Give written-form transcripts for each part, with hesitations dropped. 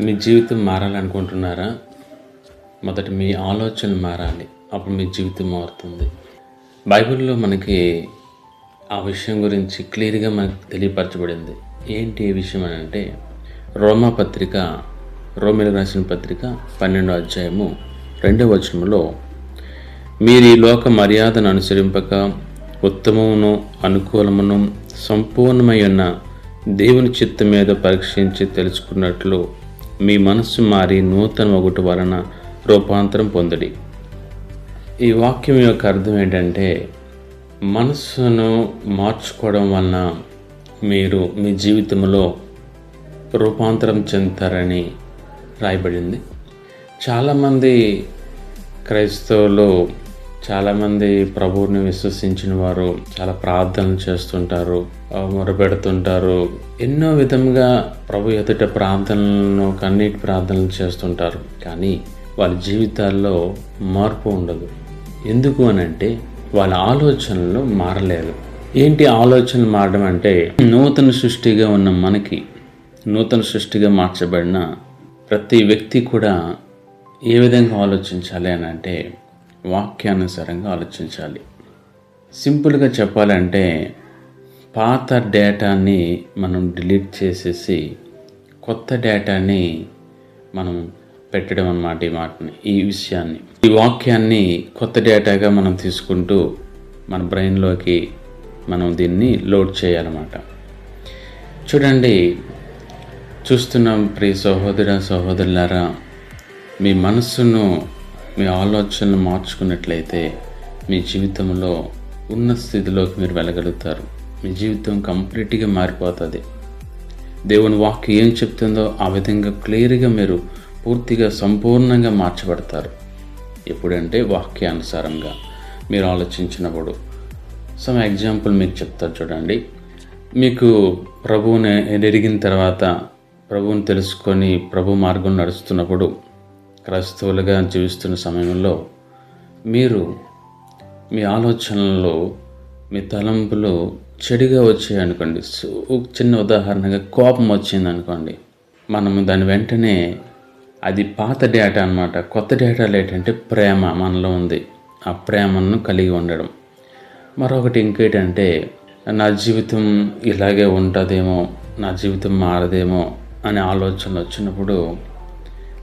మీ జీవితం మారాలనుకుంటున్నారా? మొదట మీ ఆలోచన మారాలి. అప్పుడు మీ జీవితం మారుతుంది. బైబిల్లో మనకి ఆ విషయం గురించి క్లియర్గా మనకు తెలియపరచబడింది. ఏంటి ఈ విషయం అని అంటే, రోమీలకు రాసిన పత్రిక 12వ అధ్యాయము 2వ వచనంలో, మీరు ఈ లోక మర్యాదను అనుసరింపక ఉత్తమమును అనుకూలమును సంపూర్ణమై ఉన్న దేవుని చిత్తం మీద పరీక్షించి తెలుసుకున్నట్లు మీ మనస్సు మారి నూతన ఒకటి వలన రూపాంతరం పొందడి. ఈ వాక్యం యొక్క అర్థం ఏంటంటే, మనస్సును మార్చుకోవడం వలన మీరు మీ జీవితంలో రూపాంతరం చెందుతారని రాయబడింది. చాలామంది క్రైస్తవులు, చాలామంది ప్రభువుని విశ్వసించిన వారు చాలా ప్రార్థనలు చేస్తుంటారు, మొరపెడుతుంటారు, ఎన్నో విధంగా ప్రభు ఎదుట ప్రార్థనలను, కన్నీటి ప్రార్థనలు చేస్తుంటారు. కానీ వాళ్ళ జీవితాల్లో మార్పు ఉండదు. ఎందుకు అని అంటే, వాళ్ళ ఆలోచనలు మారలేదు. ఏంటి ఆలోచన మారడం అంటే, నూతన సృష్టిగా ఉన్న మనకి, నూతన సృష్టిగా మార్చబడిన ప్రతి వ్యక్తి కూడా ఏ విధంగా ఆలోచించాలి అని అంటే, వాక్యానుసారంగా ఆలోచించాలి. సింపుల్గా చెప్పాలంటే, పాత డేటాని మనం డిలీట్ చేసేసి కొత్త డేటాని మనం పెట్టడం అన్నమాట. ఈ విషయాన్ని, ఈ వాక్యాన్ని కొత్త డేటాగా మనం తీసుకుంటూ మన బ్రెయిన్లోకి మనం దీన్ని లోడ్ చేయాలన్నమాట. చూడండి, చూస్తున్నాం ప్రియ సహోదరులారా, మీ మనస్సును, మీ ఆలోచనలు మార్చుకున్నట్లయితే మీ జీవితంలో ఉన్న స్థితిలోకి మీరు వెళ్ళగలుగుతారు. మీ జీవితం కంప్లీట్గా మారిపోతుంది. దేవుని వాక్యం ఏం చెప్తుందో ఆ విధంగా క్లియర్గా మీరు పూర్తిగా సంపూర్ణంగా మార్చబడతారు. ఎప్పుడంటే వాక్యానుసారంగా మీరు ఆలోచించినప్పుడు. సమ్ ఎగ్జాంపుల్ మీకు చెప్తారు చూడండి. మీకు ప్రభువుని ఎరిగిన తర్వాత, ప్రభువుని తెలుసుకొని ప్రభు మార్గం నడుస్తున్నప్పుడు, క్రైస్తవులుగా జీవిస్తున్న సమయంలో మీరు మీ ఆలోచనల్లో, మీ తలంపులు చెడుగా వచ్చాయనుకోండి. చిన్న ఉదాహరణగా కోపం వచ్చిందనుకోండి, మనము దాని వెంటనే, అది పాత డేటా అన్నమాట. కొత్త డేటాలు ఏంటంటే ప్రేమ మనలో ఉంది. ఆ ప్రేమను కలిగి ఉండడం. మరొకటి ఇంకేంటంటే, నా జీవితం ఇలాగే ఉంటుందేమో, నా జీవితం మారదేమో అనే ఆలోచనలు వచ్చినప్పుడు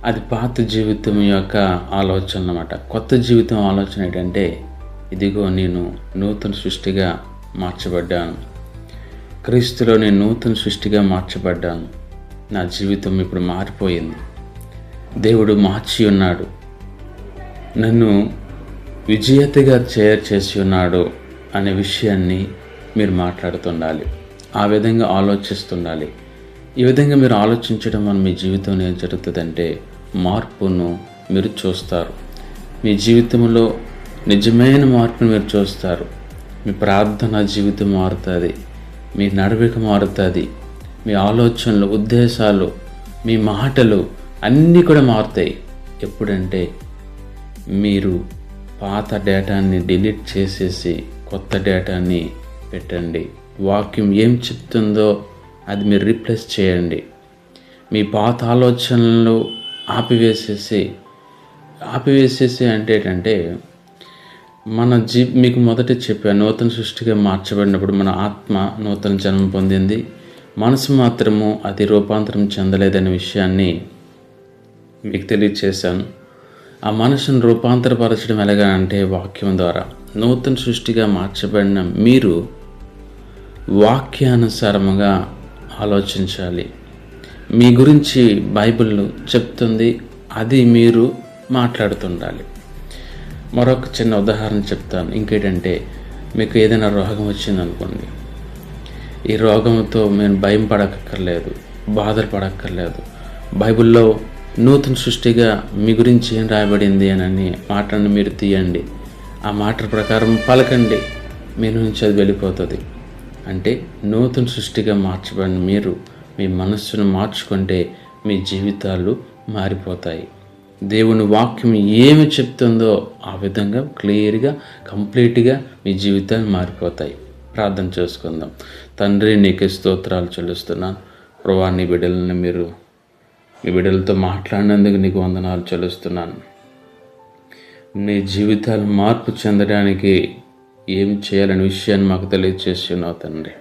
అది పాత జీవితం యొక్క ఆలోచన అన్నమాట. కొత్త జీవితం ఆలోచన ఏంటంటే, ఇదిగో నేను నూతన సృష్టిగా మార్చబడ్డాను, క్రీస్తులో నేను నూతన సృష్టిగా మార్చబడ్డాను, నా జీవితం ఇప్పుడు మారిపోయింది, దేవుడు మార్చి ఉన్నాడు, నన్ను విజేతగా చేసి ఉన్నాడు అనే విషయాన్ని మీరు మాట్లాడుతుండాలి. ఆ విధంగా ఆలోచిస్తుండాలి. ఈ విధంగా మీరు ఆలోచించడం వల్ల మీ జీవితంలో ఏం జరుగుతుందంటే, మార్పును మీరు చూస్తారు. మీ జీవితంలో నిజమైన మార్పును మీరు చూస్తారు. మీ ప్రార్థన జీవితం మారుతుంది, మీ నడవడిక మారుతుంది, మీ ఆలోచనలు, ఉద్దేశాలు, మీ మాటలు అన్నీ కూడా మారుతాయి. ఎప్పుడంటే మీరు పాత డేటాని డిలీట్ చేసేసి కొత్త డేటాని పెట్టండి. వాక్యం ఏం చెప్తుందో అది మీరు రీప్లేస్ చేయండి. మీ పాత ఆలోచనలు ఆపివేసేసి అంటే ఏంటంటే, మీకు మొదట చెప్పాను, నూతన సృష్టిగా మార్చబడినప్పుడు మన ఆత్మ నూతన జన్మ పొందింది, మనసు మాత్రము అది రూపాంతరం చెందలేదనే విషయాన్ని మీకు తెలియచేశాను. ఆ మనసును రూపాంతరపరచడం ఎలాగా అంటే, వాక్యం ద్వారా. నూతన సృష్టిగా మార్చబడిన మీరు వాక్యానుసారముగా ఆలోచించాలి. మీ గురించి బైబిల్ చెప్తుంది, అది మీరు మాట్లాడుతుండాలి. మరొక చిన్న ఉదాహరణ చెప్తాను. ఇంకేంటంటే, మీకు ఏదైనా రోగం వచ్చిందనుకోండి, ఈ రోగంతో మీరు భయం పడక్కర్లేదు, బాధలు పడక్కర్లేదు. బైబిల్లో నూతన సృష్టిగా మీ గురించి ఏం రాయబడింది అని మాటను మీరు తీయండి, ఆ మాట ప్రకారం పలకండి, మీ నుంచి అది వెళ్ళిపోతుంది. అంటే నూతన సృష్టిగా మార్చబడిన మీరు మీ మనస్సును మార్చుకుంటే మీ జీవితాలు మారిపోతాయి. దేవుని వాక్యం ఏమి చెప్తుందో ఆ విధంగా క్లియర్గా, కంప్లీట్గా మీ జీవితాలు మారిపోతాయి. ప్రార్థన చేసుకుందాం. తండ్రి, నీకే స్తోత్రాలు చెల్లిస్తున్నాను. ప్రభువా, నీ బిడ్డలను మీరు మీ బిడ్డలతో మాట్లాడినందుకు నీకు వందనాలు చెల్లిస్తున్నాను. నీ జీవితాలు మార్పు చెందడానికి ఏం చేయాలనే విషయాన్ని మాకు తెలియచేసి ఉన్నావు తండ్రి.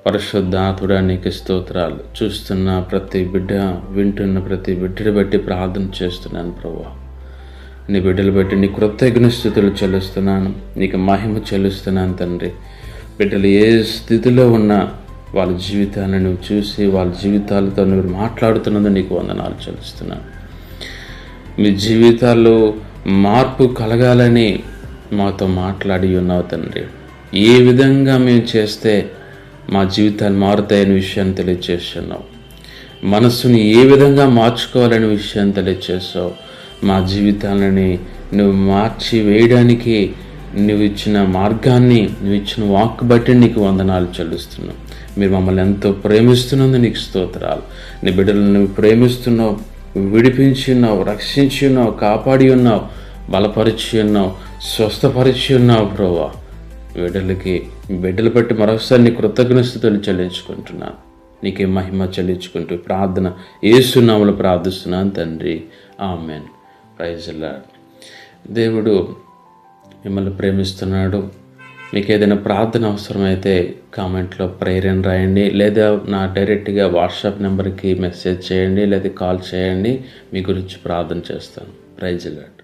పరిశుద్ధాత్ముడా నీకు స్తోత్రాలు. చూస్తున్న ప్రతి బిడ్డ, వింటున్న ప్రతి బిడ్డని బట్టి ప్రార్థన చేస్తున్నాను ప్రభువా. నీ బిడ్డలు బట్టి నీ కృతజ్ఞ స్థుతులు చెల్లిస్తున్నాను, నీకు మహిమ చెల్లిస్తున్నాను తండ్రి. బిడ్డలు ఏ స్థితిలో ఉన్నా వాళ్ళ జీవితాన్ని నువ్వు చూసి వాళ్ళ జీవితాలతో నువ్వు మాట్లాడుతున్నందుకు నీకు వందనాలు చెల్లిస్తున్నాను. మీ జీవితాల్లో మార్పు కలగాలని మాతో మాట్లాడి ఉన్నావు తండ్రి. ఏ విధంగా మేము చేస్తే మా జీవితాలు మారుతాయనే విషయాన్ని తెలియచేస్తున్నావు. మనస్సుని ఏ విధంగా మార్చుకోవాలనే విషయాన్ని తెలియచేసావు. మా జీవితాలని నువ్వు మార్చి వేయడానికి నువ్వు ఇచ్చిన మార్గాన్ని, నువ్వు ఇచ్చిన వాక్ బట్టి నీకు వందనాలు చెల్లిస్తున్నావు. మీరు మమ్మల్ని ఎంతో ప్రేమిస్తున్నందుకు నీకు స్తోత్రాలు. నీ బిడ్డలను నువ్వు ప్రేమిస్తున్నావు, విడిపించి ఉన్నావు, రక్షించి ఉన్నావు, కాపాడి ఉన్నావు, బలపరిచి ఉన్నావు, స్వస్థపరిచి ఉన్నావు ప్రభువా. బిడ్డలు బట్టి మరొకసారి నీ కృతజ్ఞతలు చెల్లించుకుంటున్నాను. నీకే మహిమ చెల్లించుకుంటూ ప్రార్థన యేసు నామములో ప్రార్థిస్తున్నాను తండ్రి. ఆమేన్. Praise the Lord. దేవుడు మిమ్మల్ని ప్రేమిస్తున్నాడు. మీకు ఏదైనా ప్రార్థన అవసరమైతే కామెంట్లో ప్రేయర్ అని రాయండి, లేదా నా డైరెక్ట్గా వాట్సాప్ నెంబర్కి మెసేజ్ చేయండి, లేదా కాల్ చేయండి. మీ గురించి ప్రార్థన చేస్తాను. Praise the lord.